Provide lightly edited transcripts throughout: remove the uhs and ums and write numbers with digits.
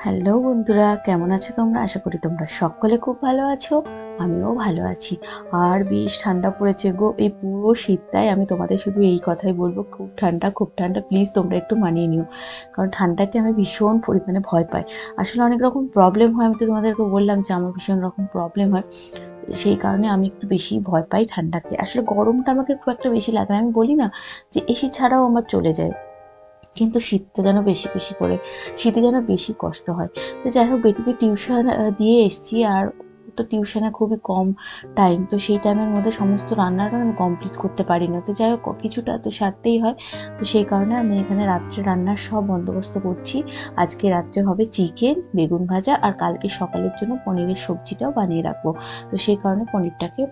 Hello বন্ধুরা, কেমন আছো তোমরা? আশা করি তোমরা সকলে খুব ভালো আছো। আমিও ভালো আছি। আর বেশ ঠান্ডা পড়েছে গো। এই পুরো শীতটায় আমি তোমাদের শুধু এই কথাই বলবো, খুব ঠান্ডা, খুব ঠান্ডা। প্লিজ তোমরা একটু মানিয়ে নিও। কারণ ঠান্ডাকে আমি ভীষণ পরিমাণে ভয় পাই। আসলে অনেক রকম প্রবলেম হয়। আমি তো তোমাদেরকে বললাম যে আমার ভীষণ রকম প্রবলেম হয়। সেই কারণে আমি একটু বেশি ভয় পাই ঠান্ডাকে। আসলে গরমটা আমাকে খুব একটা বেশি লাগে না। আমি বলি না যে এসি ছাড়াও আমার চলে যায়। কিন্তু শীতটা যেন বেশি বেশি করে, শীতে যেন বেশি কষ্ট হয়। তো যাই হোক, বেটুকে টিউশন দিয়ে এসছি। আর তো টিউশনে খুবই কম টাইম, তো সেই টাইমের মধ্যে সমস্ত রান্নাটা আমি কমপ্লিট করতে পারি না। তো যাই হোক, কিছুটা তো সারতেই হয়। তো সেই কারণে আমি এখানে রাত্রে রান্নার সব বন্দোবস্ত করছি। আজকে রাত্রে হবে চিকেন, বেগুন ভাজা, আর কালকে সকালের জন্য পনিরের সবজিটাও বানিয়ে রাখবো। তো সেই কারণে পনিরটাকে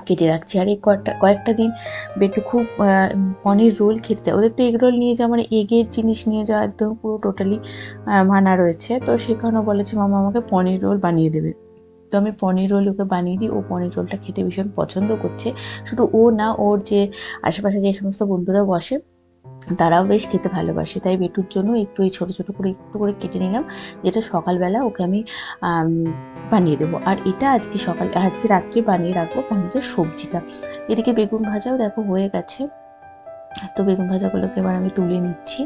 কেটে রাখছি। আর এই কয়েকটা দিন বেটু খুব পনির রোল খেতে চায়। ওদের তো এগ রোল নিয়ে যাওয়া মানে এগের জিনিস নিয়ে যাওয়া একদম পুরো টোটালি মানা রয়েছে। তো সে কারণে বলেছে মামা আমাকে পনির রোল বানিয়ে দেবে। তো আমি পনির রোল ওকে বানিয়ে দিই। ও পনির রোলটা খেতে ভীষণ পছন্দ করছে। শুধু ও না, ওর যে আশেপাশে যে সমস্ত বন্ধুরা বসে তারাও বেশ খেতে ভালোবাসে। তাই বেটুর জন্য একটু এই ছোটো ছোটো করে একটু করে কেটে নিলাম, যেটা সকালবেলা ওকে আমি আম, বানিয়ে দেবো। আর এটা আজকে রাত্রে বানিয়ে রাখবো পনিরের সবজিটা। এদিকে বেগুন ভাজাও দেখো হয়ে গেছে। তো বেগুন ভাজাগুলোকে এবার আমি তুলে নিচ্ছি।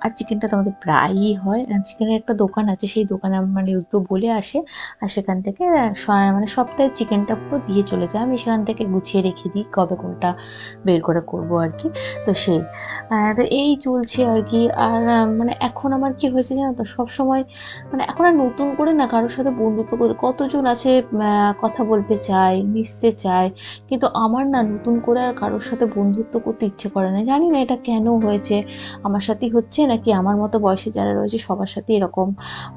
আর চিকেনটা তো আমাদের প্রায়ই হয়। চিকেনের একটা দোকান আছে, সেই দোকানে মানে রুদ্র বলে আসে। আর সেখান থেকে মানে সপ্তাহে চিকেনটা পুরো দিয়ে চলে যায়। আমি সেখান থেকে গুছিয়ে রেখে দিই কবে কোনটা বের করে করবো আর কি। তো সেই তো এই চলছে আর কি। আর মানে এখন আমার কি হয়েছে জানো তো, সবসময় মানে এখন আর নতুন করে না কারোর সাথে বন্ধুত্ব করতে, কতজন আছে কথা বলতে চায়, মিশতে চায়, কিন্তু আমার না নতুন করে আর কারোর সাথে বন্ধুত্ব করতে ইচ্ছে করে না। জানি না এটা কেন হয়েছে, আমার সাথেই হচ্ছে নাকি আমার মতো বয়সে যারা রয়েছে সবার সাথে এরকম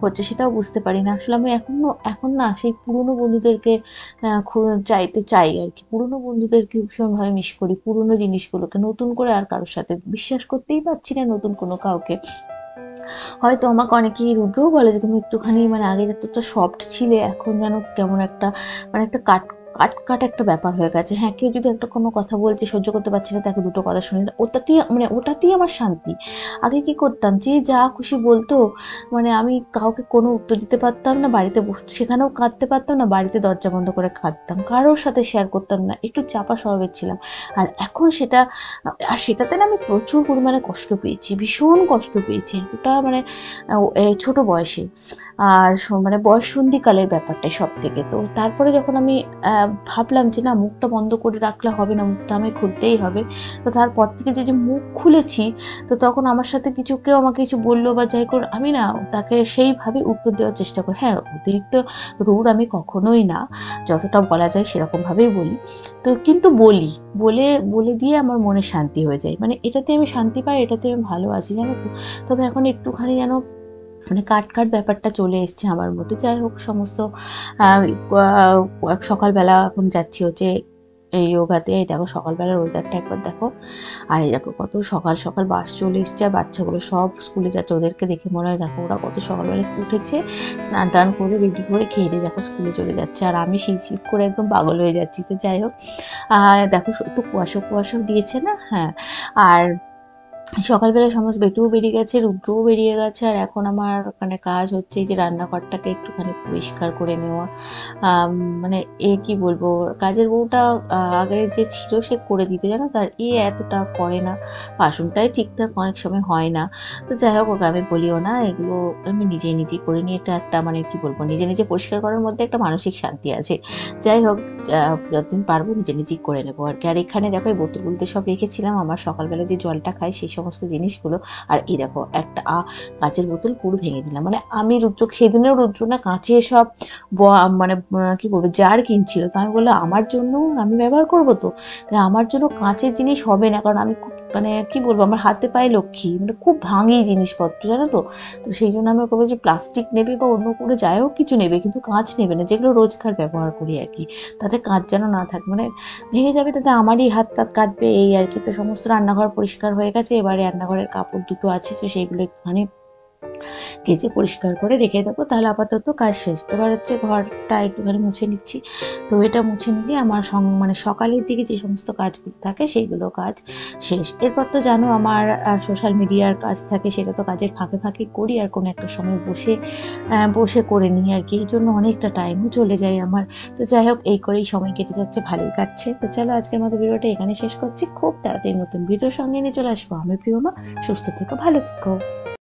হচ্ছে সেটাও বুঝতে পারি না। আসলে আমি এখন না সেই পুরনো বন্ধুদেরকে চাইতে চাই আর কি। পুরনো বন্ধুদেরকে ভীষণভাবে মিস করি, পুরনো জিনিসগুলোকে। নতুন করে আর কারোর সাথে বিশ্বাস করতেই পারছি না নতুন কোনো কাউকে। হয়তো আমাকে অনেকেই রুদ্রও বলে যে তুমি একটুখানি মানে আগে যতটা সফট ছিলে, এখন যেন কেমন একটা মানে একটা কাট কাট কাট একটা ব্যাপার হয়ে গেছে। হ্যাঁ, কেউ যদি একটা কোনো কথা বলছে সহ্য করতে পারছি না, তাকে দুটো কথা শুনে ওটাতেই আমার শান্তি। আগে কি করতাম, যে যা খুশি বলতো, মানে আমি কাউকে কোনো উত্তর দিতে পারতাম না, বাড়িতে সেখানেও কাঁদতে পারতাম না, বাড়িতে দরজা বন্ধ করে কাঁদতাম, কারোর সাথে শেয়ার করতাম না, একটু চাপা স্বভাবের ছিলাম। আর এখন সেটা, আর সেটাতে না আমি প্রচুর পরিমাণে কষ্ট পেয়েছি, ভীষণ কষ্ট পেয়েছি, এতটা মানে ছোট বয়সে। আর মানে বয়ঃসন্ধিকালের ব্যাপারটাই সব থেকে। তো তারপরে যখন আমি ভাবলাম যে না, মুখটা বন্ধ করে রাখলে হবে না, মুখটা আমায় খুলতেই হবে। তো তারপর থেকে যে মুখ খুলেছি, তো তখন আমার সাথে কেউ আমাকে কিছু বললো বা যাই করে, আমি না তাকে সেইভাবে উত্তর দেওয়ার চেষ্টা করি। হ্যাঁ, অতিরিক্ত রুড আমি কখনোই না, যতটা বলা যায় সেরকমভাবেই বলি। তো কিন্তু বলি, বলে বলে দিয়ে আমার মনে শান্তি হয়ে যায়। মানে এটাতে আমি শান্তি পাই, এটাতে আমি ভালো আছি, জানো তো। তবে এখন একটুখানি যেন মানে কাট ব্যাপারটা চলে এসছে আমার মধ্যে। যাই হোক, সমস্ত আহ, সকালবেলা এখন যাচ্ছি হচ্ছে এই যোগাতে। এই দেখো সকালবেলার ওয়েদারটা একবার দেখো। আর এই দেখো কত সকাল সকাল বাস চলে এসছে, আর বাচ্চাগুলো সব স্কুলে যাচ্ছে। ওদেরকে দেখে মনে হয় দেখো ওরা কত সকালবেলা উঠেছে, স্নান টান করে রেডি করে খেয়ে দিয়ে দেখো স্কুলে চলে যাচ্ছে, আর আমি শীত করে একদম পাগল হয়ে যাচ্ছি। তো যাই হোক, দেখো একটু কুয়াশা কুয়াশাও দিয়েছে না। হ্যাঁ, আর সকালবেলা সমস্ত বেটুও বেরিয়ে গেছে, রুদ্রও বেরিয়ে গেছে। আর এখন আমার ওখানে কাজ হচ্ছে এই যে রান্নাঘরটাকে একটুখানি পরিষ্কার করে নেওয়া। আম, মানে কি বলবো, কাজের বউটা আগের যে ছিল সে করে দিতে, জানো, তার এতটা করে না। বাসনটাই ঠিকঠাক অনেক সময় হয় না। তো যাই হোক, ওকে আমি বলিও না, এগুলো আমি নিজেই করে নিই। এটা একটা মানে কি বলবো, নিজে নিজে পরিষ্কার করার মধ্যে একটা মানসিক শান্তি আছে। যাই হোক, যতদিন পারবো নিজেই করে নেবো আর কি। আর এখানে দেখো এই বোতলগুলোতে সব রেখেছিলাম আমার সকালবেলা যে জলটা খাই সেই সমস্ত জিনিসগুলো। আর এই দেখো একটা কাঁচের বোতল পুরো ভেঙে দিলাম। মানে আমি সেদিনেও রুদ্র না কাঁচে সব মানে কি বলবো জার কিনছিল। তো আমি বললাম আমার জন্য আমি ব্যবহার করবো, তো তাই আমার জন্য কাঁচের জিনিস হবে না, কারণ আমি খুব মানে কি বলবো, আমার হাতে পায়ে লক্ষ্মী, মানে খুব ভাঙি জিনিসপত্র, জানো তো। তো সেই জন্য আমি ওকে বলছি প্লাস্টিক নেবে বা অন্য করে যাই হোক কিছু নেবে, কিন্তু কাঁচ নেবে না, যেগুলো রোজকার ব্যবহার করি আর কি। তাতে কাঁচ যেন না থাকে, মানে ভেঙে যাবে, তাতে আমারই হাত টাত কাটবে এই আর কি। তো সমস্ত রান্নাঘর পরিষ্কার হয়ে গেছে, এবারে রান্নাঘরের কাপড় দুটো আছে, তো সেইগুলো একটুখানি কেচে পরিষ্কার করে রেখে দেবো। তাহলে আপাতত কাজ শেষ। এবার হচ্ছে ঘরটা একটুখানি মুছে নিচ্ছি। তো এটা মুছে নিলে আমার মানে সকালের দিকে যে সমস্ত কাজগুলো থাকে সেইগুলো কাজ শেষ। এরপর তো জানো আমার সোশ্যাল মিডিয়ার কাজ থাকে, সেটা তো কাজের ফাঁকে ফাঁকে করি আর কোনো একটা সময় বসে করে নিই আর কি। এই জন্য অনেকটা টাইমও চলে যায় আমার। তো যাই হোক, এই করেই সময় কেটে যাচ্ছে, ভালোই কাটছে। তো চলো আজকের মতো ভিডিওটা এখানে শেষ করছি। খুব তাড়াতাড়ি নতুন ভিডিওর সঙ্গে নিয়ে চলে আসবো। আমি প্রিয়মা। সুস্থ থেকো, ভালো থেকো।